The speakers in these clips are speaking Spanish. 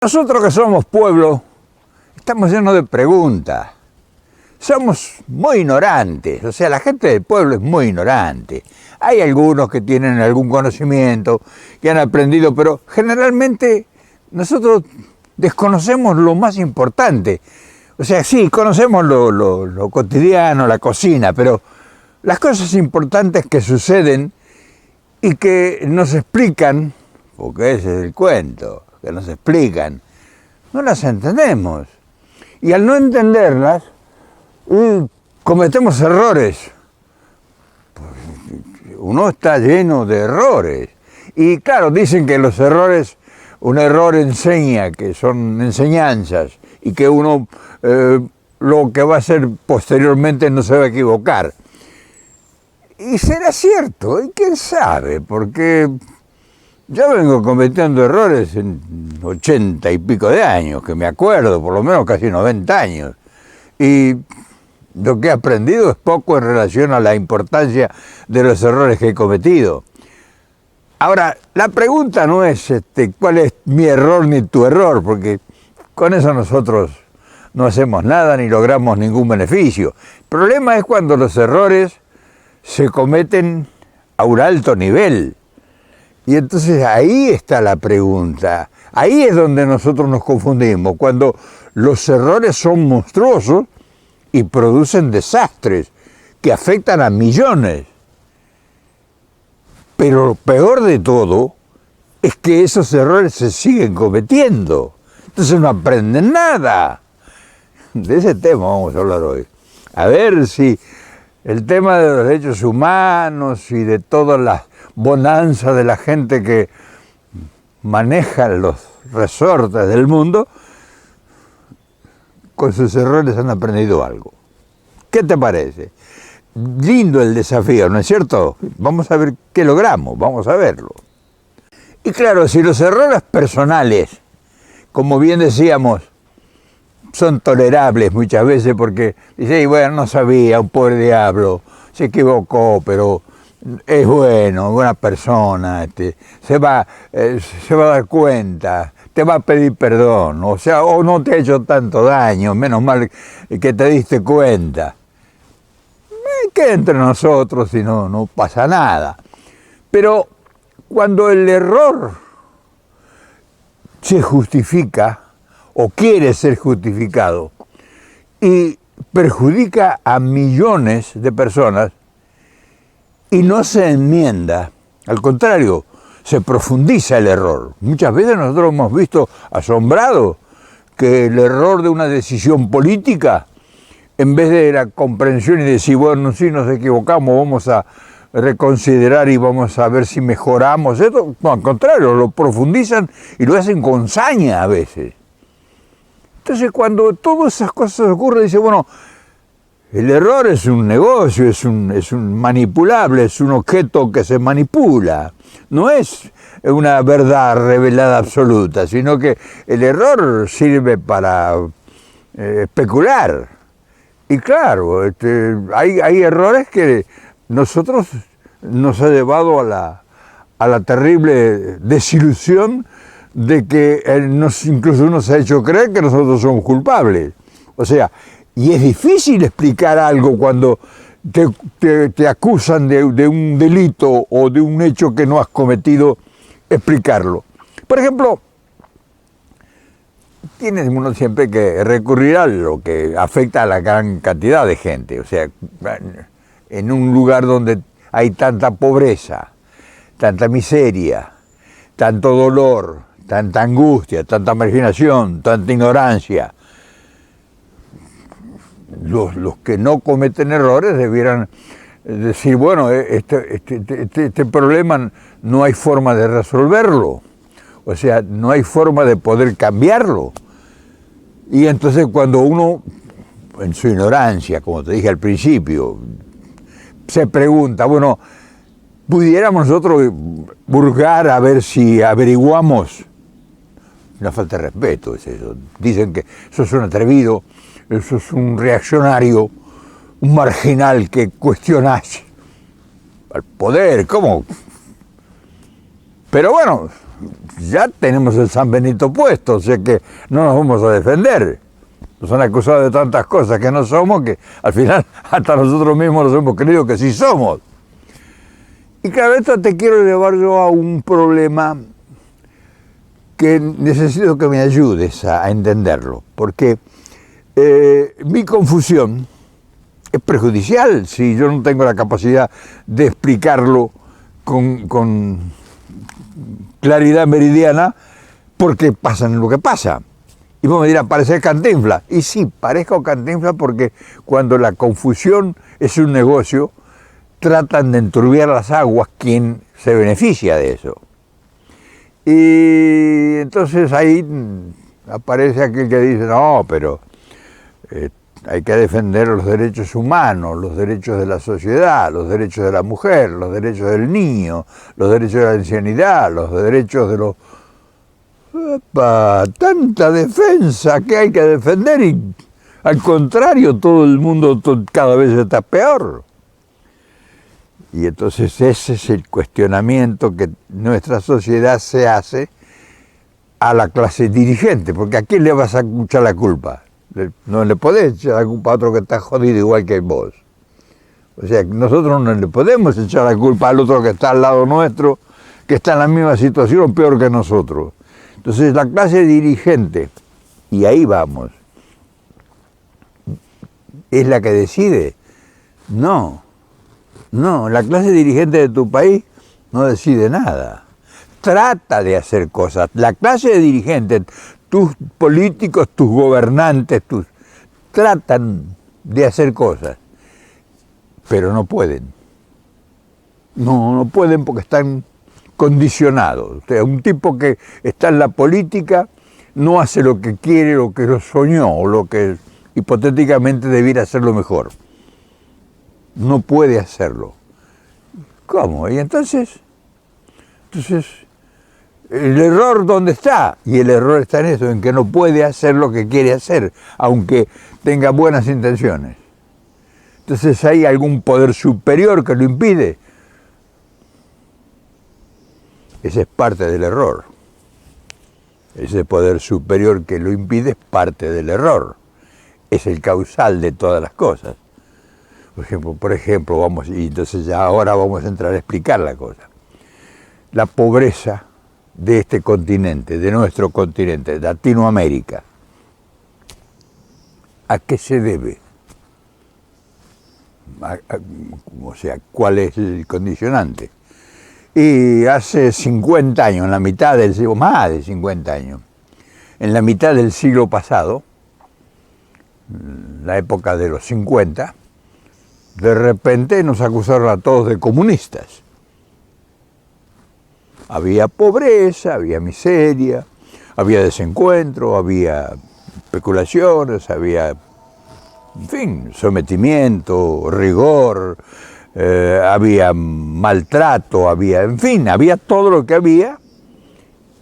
Nosotros que somos pueblo, estamos llenos de preguntas. Somos muy ignorantes, o sea, la gente del pueblo es muy ignorante. Hay algunos que tienen algún conocimiento, que han aprendido, pero generalmente nosotros desconocemos lo más importante. O sea, sí, conocemos lo cotidiano, la cocina, pero las cosas importantes que suceden y que nos explican, porque ese es el cuento, que nos explican, no las entendemos. Y al no entenderlas, cometemos errores. Uno está lleno de errores. Y claro, dicen que los errores, un error enseña, que son enseñanzas, y que uno lo que va a hacer posteriormente no se va a equivocar. Y será cierto, y quién sabe, porque yo vengo cometiendo errores en 80 y pico de años, que me acuerdo, por lo menos casi 90 años. Y lo que he aprendido es poco en relación a la importancia de los errores que he cometido. Ahora, la pregunta no es cuál es mi error ni tu error, porque con eso nosotros no hacemos nada ni logramos ningún beneficio. El problema es cuando los errores se cometen a un alto nivel. Y entonces ahí está la pregunta, ahí es donde nosotros nos confundimos, cuando los errores son monstruosos y producen desastres que afectan a millones. Pero lo peor de todo es que esos errores se siguen cometiendo, entonces no aprenden nada. De ese tema vamos a hablar hoy, a ver si el tema de los derechos humanos y de todas las bonanza de la gente que maneja los resortes del mundo, con sus errores han aprendido algo. ¿Qué te parece? Lindo el desafío, ¿no es cierto? Vamos a ver qué logramos, vamos a verlo. Y claro, si los errores personales, como bien decíamos, son tolerables muchas veces porque dice, bueno, no sabía, un pobre diablo, se equivocó, pero es bueno, buena persona, se va a dar cuenta, te va a pedir perdón, o sea, o no te ha hecho tanto daño, menos mal que te diste cuenta. Queda entre nosotros y no pasa nada. Pero cuando el error se justifica o quiere ser justificado y perjudica a millones de personas, y no se enmienda, al contrario, se profundiza el error. Muchas veces nosotros hemos visto asombrados que el error de una decisión política, en vez de la comprensión y decir, bueno, sí nos equivocamos, vamos a reconsiderar y vamos a ver si mejoramos esto, no, al contrario, lo profundizan y lo hacen con saña a veces. Entonces cuando todas esas cosas ocurren, dice, bueno, el error es un negocio, es un manipulable, es un objeto que se manipula. No es una verdad revelada absoluta, sino que el error sirve para especular. Y claro, hay errores que nosotros nos ha llevado a la terrible desilusión de que incluso nos ha hecho creer que nosotros somos culpables. O sea, y es difícil explicar algo cuando te acusan de un delito o de un hecho que no has cometido, explicarlo. Por ejemplo, tiene uno siempre que recurrir a lo que afecta a la gran cantidad de gente. O sea, en un lugar donde hay tanta pobreza, tanta miseria, tanto dolor, tanta angustia, tanta marginación, tanta ignorancia, los que no cometen errores debieran decir, bueno, este problema no hay forma de resolverlo, o sea, no hay forma de poder cambiarlo. Y entonces cuando uno, en su ignorancia, como te dije al principio, se pregunta, bueno, ¿pudiéramos nosotros hurgar a ver si averiguamos? Una falta de respeto es eso. Dicen que eso es un atrevido, eso es un reaccionario, un marginal que cuestiona al poder. ¿Cómo? Pero bueno, ya tenemos el San Benito puesto, o sea que no nos vamos a defender. Nos han acusado de tantas cosas que no somos, que al final hasta nosotros mismos nos hemos creído que sí somos. Y claro, esto te quiero llevar yo a un problema que necesito que me ayudes a entenderlo, porque mi confusión es perjudicial si yo no tengo la capacidad de explicarlo con claridad meridiana, porque pasa lo que pasa. Y vos me dirás, parecer Cantinflas. Y sí, parezco Cantinflas porque cuando la confusión es un negocio, tratan de enturbiar las aguas quien se beneficia de eso. Y entonces ahí aparece aquel que dice, no, pero hay que defender los derechos humanos, los derechos de la sociedad, los derechos de la mujer, los derechos del niño, los derechos de la ancianidad, los derechos de los... ¡Epa! Tanta defensa que hay que defender y al contrario todo el mundo cada vez está peor. Y entonces ese es el cuestionamiento que nuestra sociedad se hace a la clase dirigente, porque ¿a quién le vas a echar la culpa? No le podés echar la culpa a otro que está jodido igual que vos. O sea, nosotros no le podemos echar la culpa al otro que está al lado nuestro, que está en la misma situación o peor que nosotros. Entonces la clase dirigente, y ahí vamos, ¿es la que decide? No, la clase dirigente de tu país no decide nada. Trata de hacer cosas. La clase dirigente, tus políticos, tus gobernantes, tratan de hacer cosas, pero no pueden. No pueden porque están condicionados. O sea, un tipo que está en la política no hace lo que quiere, lo que lo soñó, o lo que hipotéticamente debiera hacerlo mejor. No puede hacerlo. ¿Cómo? Y entonces, ¿el error dónde está? Y el error está en eso, en que no puede hacer lo que quiere hacer, aunque tenga buenas intenciones. Entonces, ¿hay algún poder superior que lo impide? Ese es parte del error. Ese poder superior que lo impide es parte del error. Es el causal de todas las cosas. Por ejemplo, y entonces ya ahora vamos a entrar a explicar la cosa. La pobreza de este continente, de nuestro continente, Latinoamérica. ¿A qué se debe? O sea, ¿cuál es el condicionante? Y hace 50 años, en la mitad del siglo, más de 50 años, en la mitad del siglo pasado, la época de los 50, de repente nos acusaron a todos de comunistas. Había pobreza, había miseria, había desencuentro, había especulaciones, había, en fin, sometimiento, rigor, había maltrato, había todo lo que había,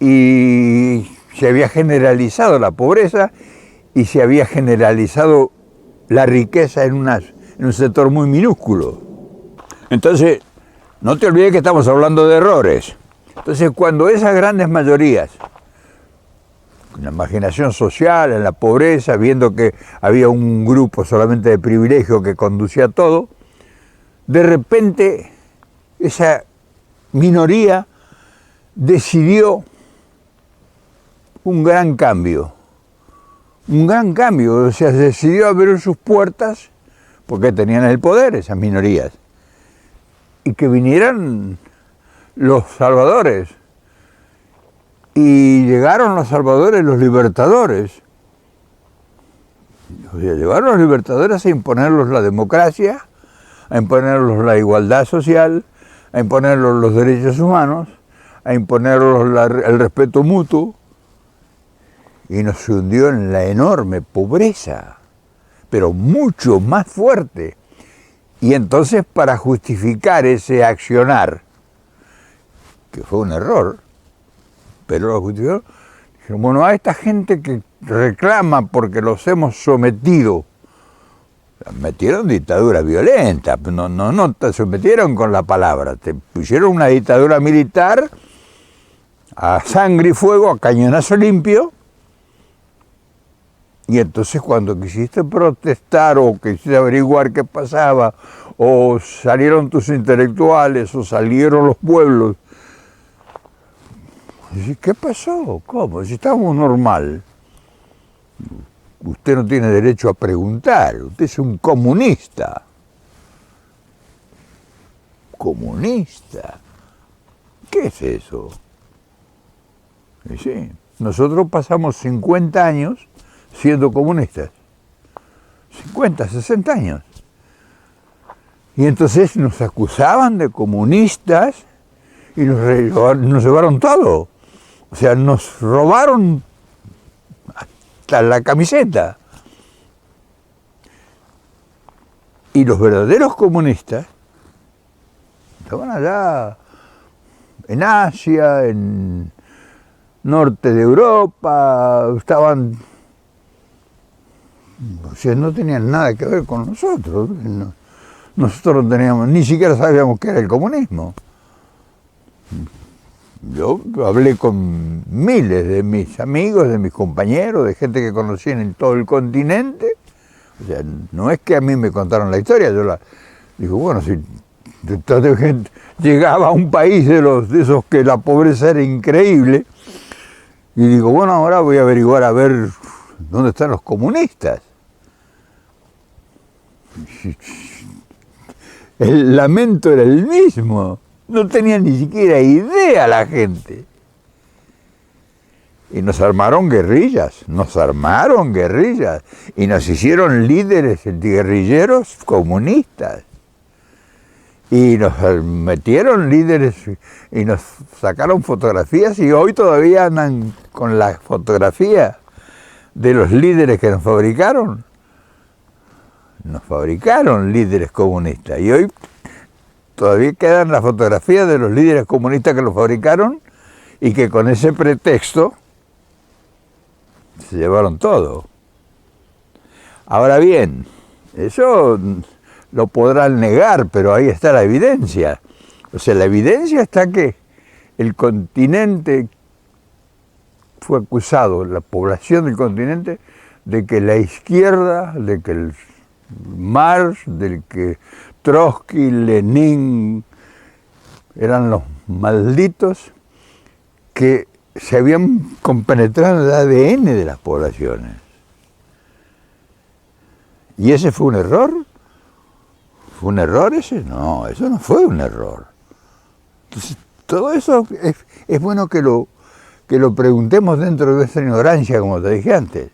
y se había generalizado la pobreza y se había generalizado la riqueza en un sector muy minúsculo. Entonces, no te olvides que estamos hablando de errores. Entonces, cuando esas grandes mayorías, en la marginación social, en la pobreza, viendo que había un grupo solamente de privilegio que conducía todo, de repente esa minoría decidió un gran cambio, o sea, decidió abrir sus puertas porque tenían el poder esas minorías, y que vinieran los salvadores, y llegaron los salvadores, los libertadores. O sea, llegaron los libertadores a imponerlos la democracia, a imponerlos la igualdad social, a imponerlos los derechos humanos, a imponerlos el respeto mutuo, y nos hundió en la enorme pobreza, pero mucho más fuerte. Y entonces, para justificar ese accionar, que fue un error, pero lo justificó, dijeron, bueno, a esta gente que reclama porque los hemos sometido, metieron dictadura violenta, no te sometieron con la palabra, te pusieron una dictadura militar a sangre y fuego, a cañonazo limpio. Y entonces cuando quisiste protestar o quisiste averiguar qué pasaba, o salieron tus intelectuales, o salieron los pueblos, ¿qué pasó? ¿Cómo? Si estábamos normal. Usted no tiene derecho a preguntar, usted es un comunista. ¿Comunista? ¿Qué es eso? Y sí, nosotros pasamos 50 años siendo comunistas. 50, 60 años. Y entonces nos acusaban de comunistas y nos llevaron todo. O sea, nos robaron hasta la camiseta. Y los verdaderos comunistas estaban allá en Asia, en norte de Europa, estaban... O sea, no tenían nada que ver con nosotros. Nosotros no teníamos, ni siquiera sabíamos qué era el comunismo. Yo hablé con miles de mis amigos, de mis compañeros, de gente que conocían en todo el continente. O sea, no es que a mí me contaron la historia, yo la digo, bueno, si toda gente llegaba a un país de esos que la pobreza era increíble, y digo, bueno, ahora voy a averiguar a ver dónde están los comunistas. El lamento era el mismo, no tenía ni siquiera idea la gente. Y nos armaron guerrillas, y nos hicieron líderes guerrilleros comunistas. Y nos metieron líderes y nos sacaron fotografías y hoy todavía andan con la fotografía de los líderes que nos fabricaron. Nos fabricaron líderes comunistas y hoy todavía quedan las fotografías de los líderes comunistas que los fabricaron y que con ese pretexto se llevaron todo. Ahora bien, eso lo podrán negar, pero ahí está la evidencia. O sea, la evidencia está que el continente fue acusado, la población del continente, de que la izquierda, de que el Marx, de que Trotsky, Lenin, eran los malditos que se habían compenetrado en el ADN de las poblaciones. ¿Y ese fue un error? ¿Fue un error ese? No, eso no fue un error. Entonces, todo eso es bueno que lo preguntemos dentro de nuestra ignorancia, como te dije antes.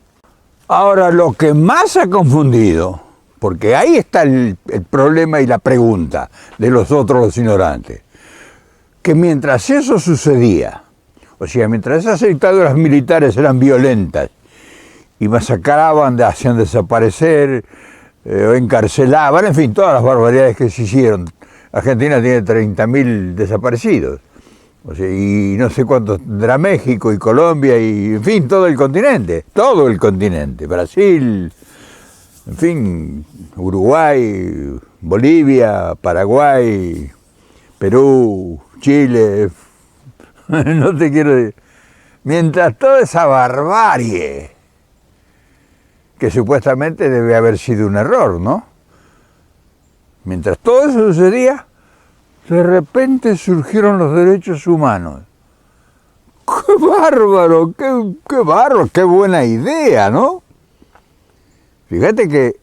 Ahora, lo que más ha confundido, porque ahí está el problema y la pregunta de los otros, los ignorantes, que mientras eso sucedía, o sea, mientras esas dictaduras militares eran violentas y masacraban, hacían desaparecer, encarcelaban, en fin, todas las barbaridades que se hicieron. Argentina tiene 30.000 desaparecidos, o sea, y no sé cuántos tendrá México y Colombia y, en fin, todo el continente, Brasil, en fin, Uruguay, Bolivia, Paraguay, Perú, Chile, no te quiero decir. Mientras toda esa barbarie, que supuestamente debe haber sido un error, ¿no? Mientras todo eso sucedía, de repente surgieron los derechos humanos. ¡Qué bárbaro! ¡Qué bárbaro! ¡Qué buena idea!, ¿no? Fíjate que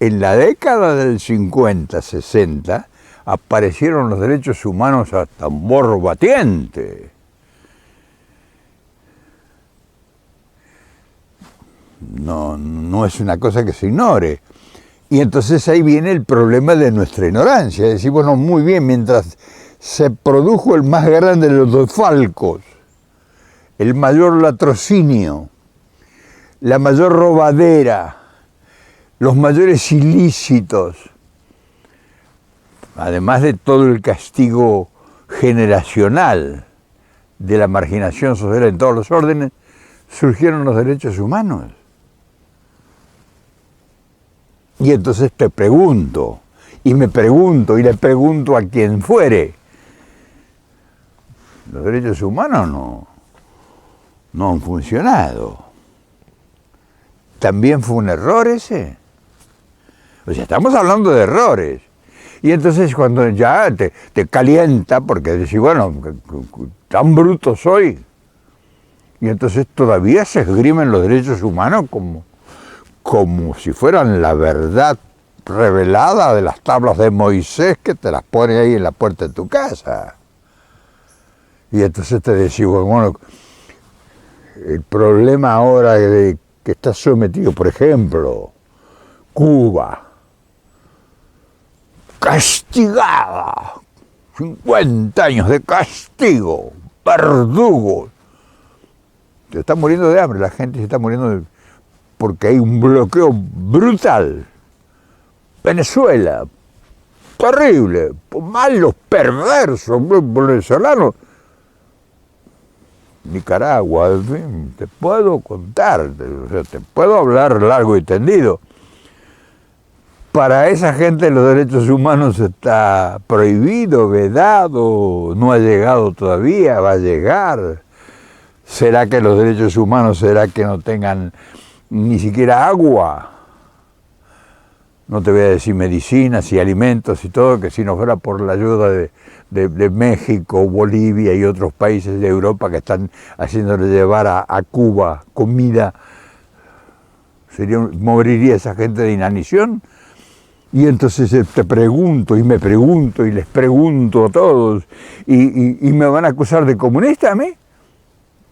en la década del 50, 60, aparecieron los derechos humanos a tambor batiente. No es una cosa que se ignore. Y entonces ahí viene el problema de nuestra ignorancia. Es decir, bueno, muy bien, mientras se produjo el más grande de los desfalcos, el mayor latrocinio, la mayor robadera, los mayores ilícitos, además de todo el castigo generacional de la marginación social en todos los órdenes, surgieron los derechos humanos. Y entonces te pregunto, y me pregunto, y le pregunto a quien fuere, Los derechos humanos no han funcionado. ¿También fue un error ese? O sea, estamos hablando de errores. Y entonces cuando ya te calienta, porque decís, bueno, tan bruto soy. Y entonces todavía se esgrimen los derechos humanos como si fueran la verdad revelada de las tablas de Moisés que te las pone ahí en la puerta de tu casa. Y entonces te decís, bueno, el problema ahora de que está sometido, por ejemplo, Cuba, castigada, 50 años de castigo, verdugo. Se está muriendo de hambre, la gente se está muriendo porque hay un bloqueo brutal. Venezuela, terrible, malos, perversos, venezolanos. Nicaragua, en fin, te puedo contar, o sea, te puedo hablar largo y tendido. Para esa gente los derechos humanos está prohibido, vedado, no ha llegado todavía, va a llegar. ¿Será que los derechos humanos, será que no tengan ni siquiera agua? No te voy a decir medicinas y alimentos y todo, que si no fuera por la ayuda de México, Bolivia y otros países de Europa que están haciéndole llevar a Cuba comida, moriría esa gente de inanición. Y entonces te pregunto y me pregunto y les pregunto a todos y me van a acusar de comunista a mí,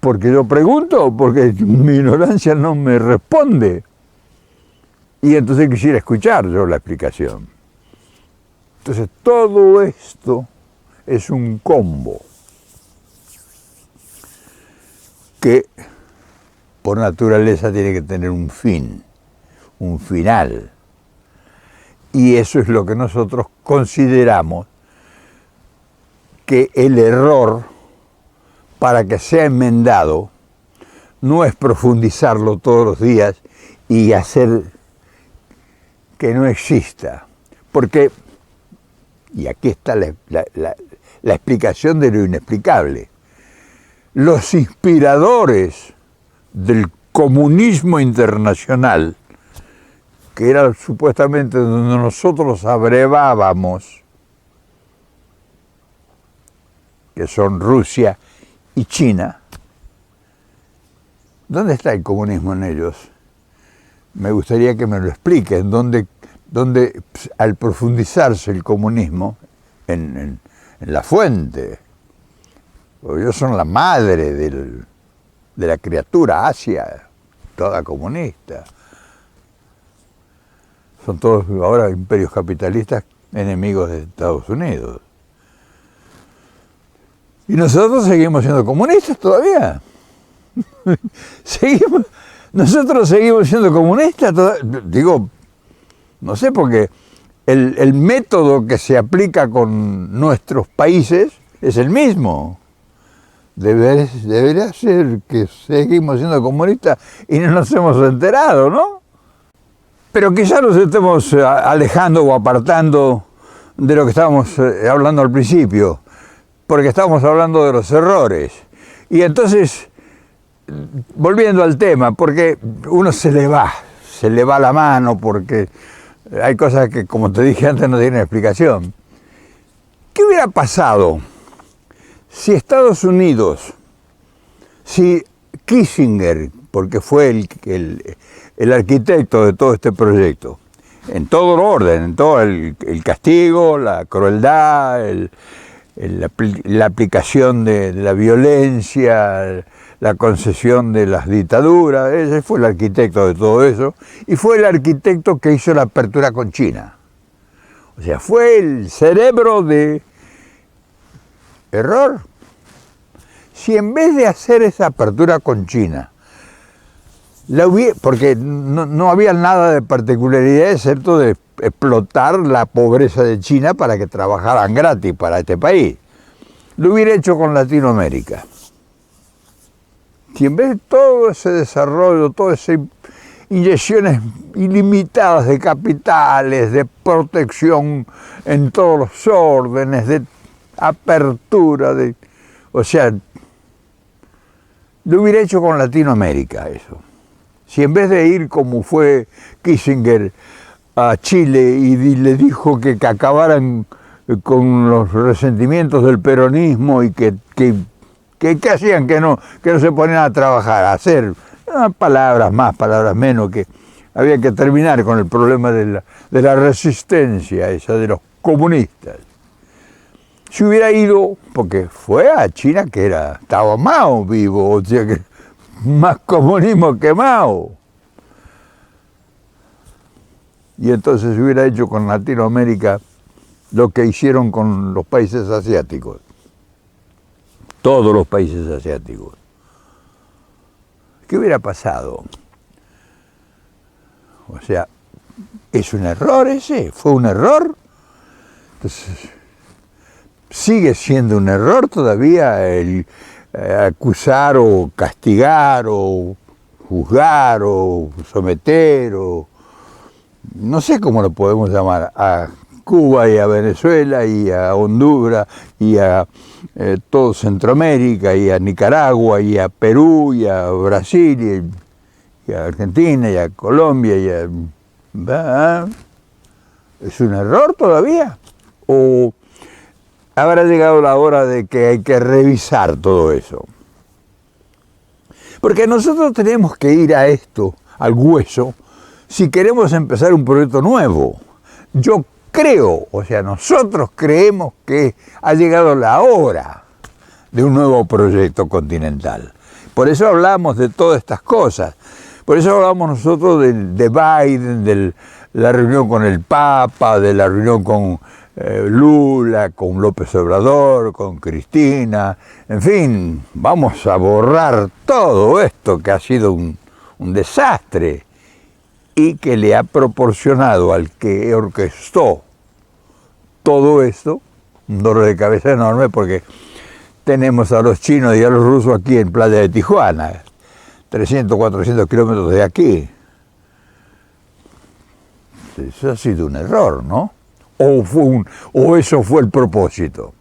porque yo pregunto, porque mi ignorancia no me responde. Y entonces quisiera escuchar yo la explicación. Entonces todo esto es un combo que por naturaleza tiene que tener un fin, un final. Y eso es lo que nosotros consideramos que el error, para que sea enmendado, no es profundizarlo todos los días y hacer que no exista. Porque, y aquí está la explicación de lo inexplicable, los inspiradores del comunismo internacional, que era supuestamente donde nosotros abrevábamos, que son Rusia y China, ¿dónde está el comunismo en ellos? Me gustaría que me lo expliquen, ¿dónde al profundizarse el comunismo en la fuente? Porque ellos son la madre de la criatura, Asia, toda comunista. Son todos ahora imperios capitalistas enemigos de Estados Unidos. Y nosotros seguimos siendo comunistas todavía. Nosotros seguimos siendo comunistas todavía. Digo, no sé, porque el método que se aplica con nuestros países es el mismo. Debería ser que seguimos siendo comunistas y no nos hemos enterado, ¿no? Pero quizás nos estemos alejando o apartando de lo que estábamos hablando al principio, porque estábamos hablando de los errores. Y entonces, volviendo al tema, porque uno se le va la mano, porque hay cosas que, como te dije antes, no tienen explicación. ¿Qué hubiera pasado si Estados Unidos, si Kissinger, porque fue el arquitecto de todo este proyecto, en todo el orden, en todo el castigo, la crueldad, la aplicación de la violencia, la concesión de las dictaduras, ese fue el arquitecto de todo eso, y fue el arquitecto que hizo la apertura con China. O sea, fue el cerebro de error. Si en vez de hacer esa apertura con China, porque no había nada de particularidad excepto de explotar la pobreza de China para que trabajaran gratis para este país, lo hubiera hecho con Latinoamérica. Si en vez de todo ese desarrollo, todas esas inyecciones ilimitadas de capitales, de protección en todos los órdenes, de apertura, O sea, lo hubiera hecho con Latinoamérica eso. Si en vez de ir como fue Kissinger a Chile y le dijo que acabaran con los resentimientos del peronismo y que hacían que no se ponían a trabajar, a hacer palabras más, palabras menos, que había que terminar con el problema de la resistencia esa de los comunistas. Si hubiera ido, porque fue a China que estaba Mao vivo, o sea que más comunismo que Mao. Y entonces hubiera hecho con Latinoamérica lo que hicieron con los países asiáticos. Todos los países asiáticos. ¿Qué hubiera pasado? O sea, ¿es un error ese? ¿Fue un error? Entonces, sigue siendo un error todavía el acusar o castigar o juzgar o someter o no sé cómo lo podemos llamar a Cuba y a Venezuela y a Honduras y a todo Centroamérica y a Nicaragua y a Perú y a Brasil y a Argentina y a Colombia y a... ¿Es un error todavía? ¿O habrá llegado la hora de que hay que revisar todo eso? Porque nosotros tenemos que ir a esto, al hueso, si queremos empezar un proyecto nuevo. Yo creo, o sea, nosotros creemos que ha llegado la hora de un nuevo proyecto continental. Por eso hablamos de todas estas cosas. Por eso hablamos nosotros de Biden, de la reunión con el Papa, de la reunión con Lula, con López Obrador, con Cristina. En fin, vamos a borrar todo esto que ha sido un desastre y que le ha proporcionado al que orquestó todo esto un dolor de cabeza enorme, porque tenemos a los chinos y a los rusos aquí en Playa de Tijuana, 300, 400 kilómetros de aquí. Eso ha sido un error, ¿no? O eso fue el propósito.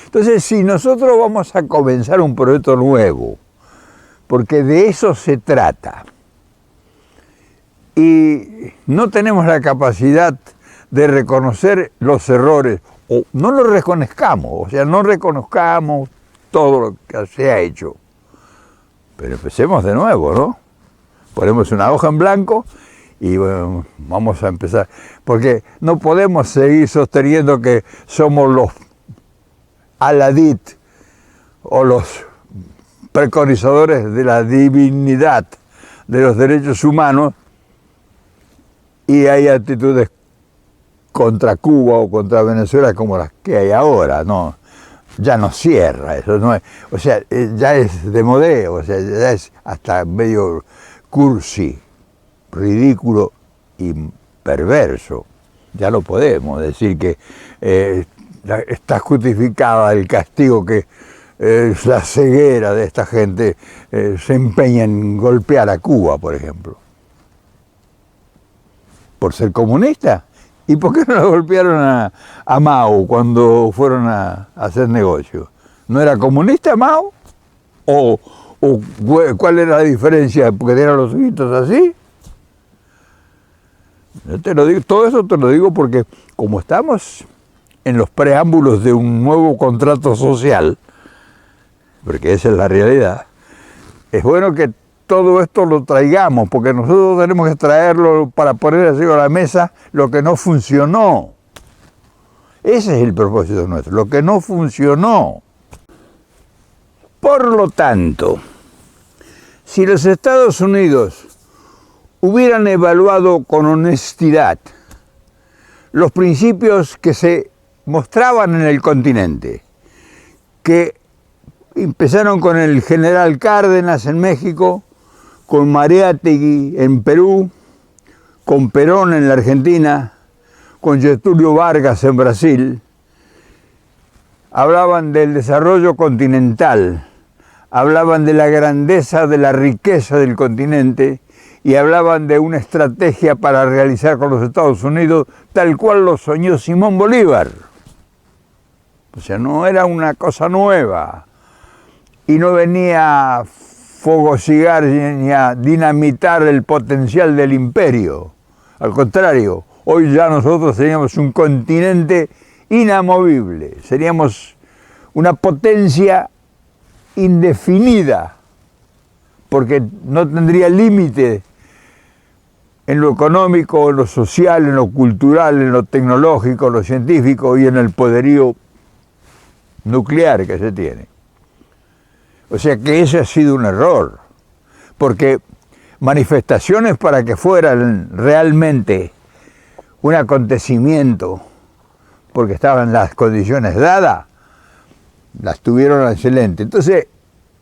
Entonces, si nosotros vamos a comenzar un proyecto nuevo, porque de eso se trata, y no tenemos la capacidad de reconocer los errores, o no los reconozcamos, o sea, no reconozcamos todo lo que se ha hecho, pero empecemos de nuevo, ¿no? Ponemos una hoja en blanco y bueno, vamos a empezar, porque no podemos seguir sosteniendo que somos los Aladit o los preconizadores de la divinidad de los derechos humanos y hay actitudes contra Cuba o contra Venezuela como las que hay ahora, no, ya no cierra eso, no es, o sea, ya es de modé, o sea, ya es hasta medio cursi, ridículo y perverso. Ya lo podemos decir que está justificada el castigo que la ceguera de esta gente se empeña en golpear a Cuba, por ejemplo. ¿Por ser comunista? ¿Y por qué no lo golpearon a Mao cuando fueron a hacer negocio? ¿No era comunista Mao? ¿O cuál era la diferencia? ¿Porque tenían los ojitos así? Yo te lo digo, todo eso te lo digo porque como estamos en los preámbulos de un nuevo contrato social, porque esa es la realidad, es bueno que todo esto lo traigamos, porque nosotros tenemos que traerlo para poner así a la mesa lo que no funcionó. Ese es el propósito nuestro, lo que no funcionó. Por lo tanto, si los Estados Unidos hubieran evaluado con honestidad los principios que se mostraban en el continente, que empezaron con el general Cárdenas en México, con Mariátegui en Perú, con Perón en la Argentina, con Getúlio Vargas en Brasil, hablaban del desarrollo continental, hablaban de la grandeza, de la riqueza del continente y hablaban de una estrategia para realizar con los Estados Unidos tal cual lo soñó Simón Bolívar. O sea, no era una cosa nueva. y no venía a fogocigar ni a dinamitar el potencial del imperio. Al contrario, hoy ya nosotros seríamos un continente inamovible, seríamos una potencia indefinida, porque no tendría límite en lo económico, en lo social, en lo cultural, en lo tecnológico, en lo científico y en el poderío nuclear que se tiene. O sea que ese ha sido un error, porque manifestaciones para que fueran realmente un acontecimiento, porque estaban las condiciones dadas, las tuvieron excelentes. Entonces,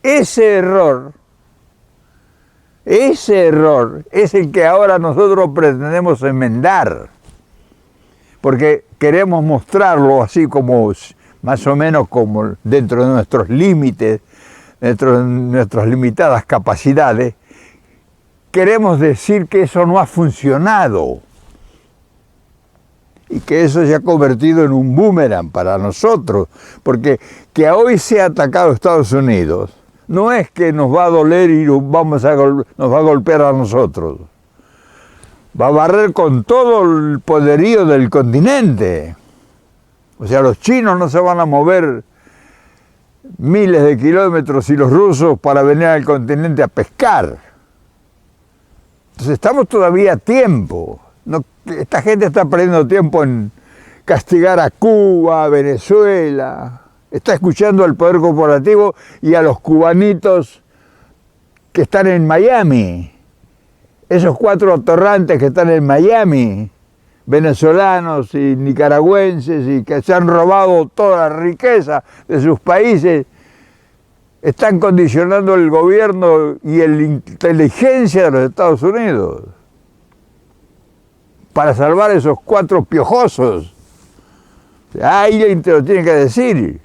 ese error es el que ahora nosotros pretendemos enmendar, porque queremos mostrarlo así como, más o menos como dentro de nuestros límites, dentro de nuestras limitadas capacidades, queremos decir que eso no ha funcionado y que eso se ha convertido en un boomerang para nosotros, porque que hoy se ha atacado a Estados Unidos no es que nos va a doler y nos va a golpear a nosotros, va a barrer con todo el poderío del continente. O sea, los chinos no se van a mover miles de kilómetros y los rusos para venir al continente a pescar. Entonces estamos todavía a tiempo. Esta gente está perdiendo tiempo en castigar a Cuba, a Venezuela. Está escuchando al poder corporativo y a los cubanitos que están en Miami. Esos 4 atorrantes que están en Miami, venezolanos y nicaragüenses, y que se han robado toda la riqueza de sus países, están condicionando el gobierno y la inteligencia de los Estados Unidos para salvar a esos 4 piojosos. Alguien te lo tiene que decir.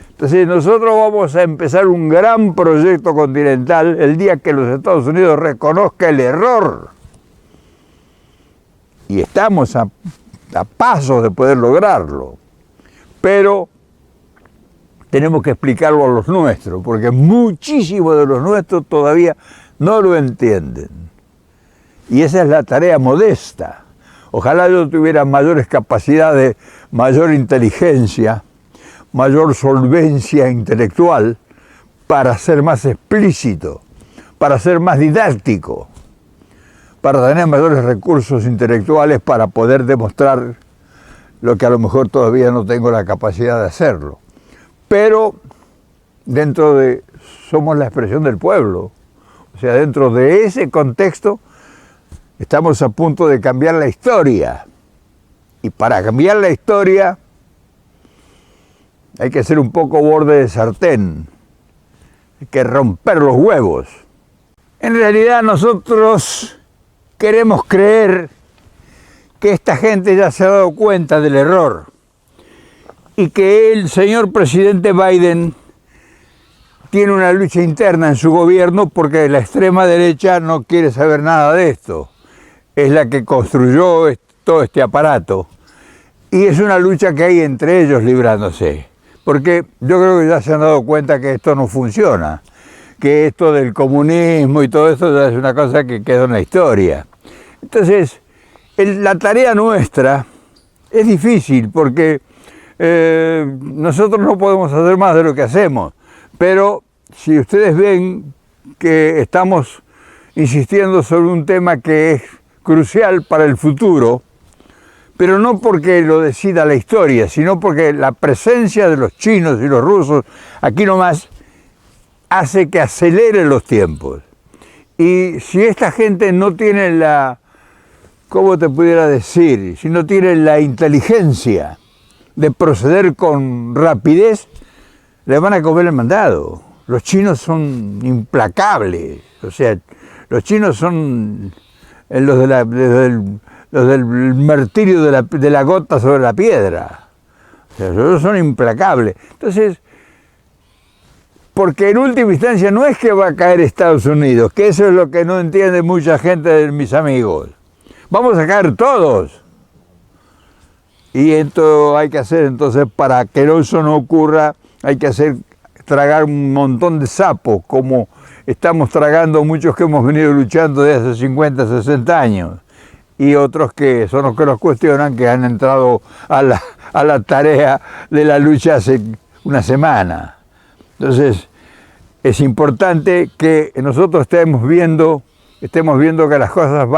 Entonces nosotros vamos a empezar un gran proyecto continental el día que los Estados Unidos reconozca el error. Y estamos a pasos de poder lograrlo. Pero tenemos que explicarlo a los nuestros, porque muchísimos de los nuestros todavía no lo entienden. Y esa es la tarea modesta. Ojalá yo tuviera mayores capacidades, mayor inteligencia, mayor solvencia intelectual para ser más explícito, para ser más didáctico, para tener mayores recursos intelectuales para poder demostrar lo que a lo mejor todavía no tengo la capacidad de hacerlo. Pero somos la expresión del pueblo, o sea, dentro de ese contexto estamos a punto de cambiar la historia. Y para cambiar la historia hay que ser un poco borde de sartén, hay que romper los huevos. En realidad nosotros queremos creer que esta gente ya se ha dado cuenta del error y que el señor presidente Biden tiene una lucha interna en su gobierno porque la extrema derecha no quiere saber nada de esto. Es la que construyó todo este aparato y es una lucha que hay entre ellos librándose. Porque yo creo que ya se han dado cuenta que esto no funciona, que esto del comunismo y todo esto ya es una cosa que quedó en la historia. Entonces, la tarea nuestra es difícil porque nosotros no podemos hacer más de lo que hacemos, pero si ustedes ven que estamos insistiendo sobre un tema que es crucial para el futuro, pero no porque lo decida la historia, sino porque la presencia de los chinos y los rusos aquí nomás hace que acelere los tiempos. Y si esta gente no tiene ¿cómo te pudiera decir? Si no tiene la inteligencia de proceder con rapidez, le van a comer el mandado. Los chinos son implacables, o sea, los chinos son los del martirio de la gota sobre la piedra. O sea, ellos son implacables. Entonces, porque en última instancia no es que va a caer Estados Unidos, que eso es lo que no entiende mucha gente de mis amigos. Vamos a caer todos. Y esto hay que hacer, entonces, para que eso no ocurra, hay que hacer tragar un montón de sapos, como estamos tragando muchos que hemos venido luchando desde hace 50, 60 años, y otros que son los que nos cuestionan, que han entrado a la tarea de la lucha hace una semana. Entonces, es importante que nosotros estemos viendo que las cosas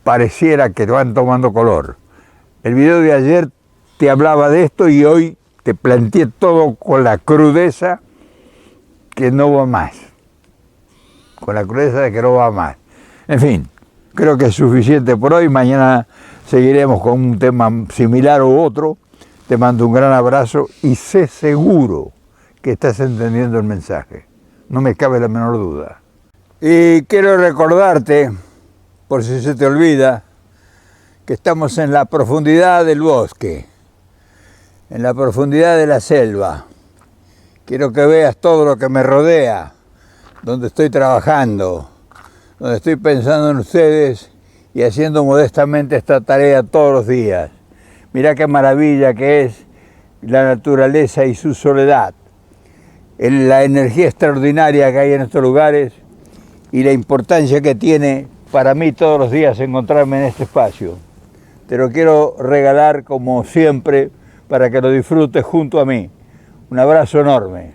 pareciera que van tomando color. El video de ayer te hablaba de esto y hoy te planteé todo con la crudeza que no va más. Con la crudeza de que no va más. En fin, creo que es suficiente por hoy. Mañana seguiremos con un tema similar u otro. Te mando un gran abrazo y sé seguro que estás entendiendo el mensaje. No me cabe la menor duda. Y quiero recordarte, por si se te olvida, que estamos en la profundidad del bosque, en la profundidad de la selva. Quiero que veas todo lo que me rodea, donde estoy trabajando, donde estoy pensando en ustedes y haciendo modestamente esta tarea todos los días. Mirá qué maravilla que es la naturaleza y su soledad, la energía extraordinaria que hay en estos lugares y la importancia que tiene para mí todos los días encontrarme en este espacio. Te lo quiero regalar como siempre para que lo disfrutes junto a mí. Un abrazo enorme.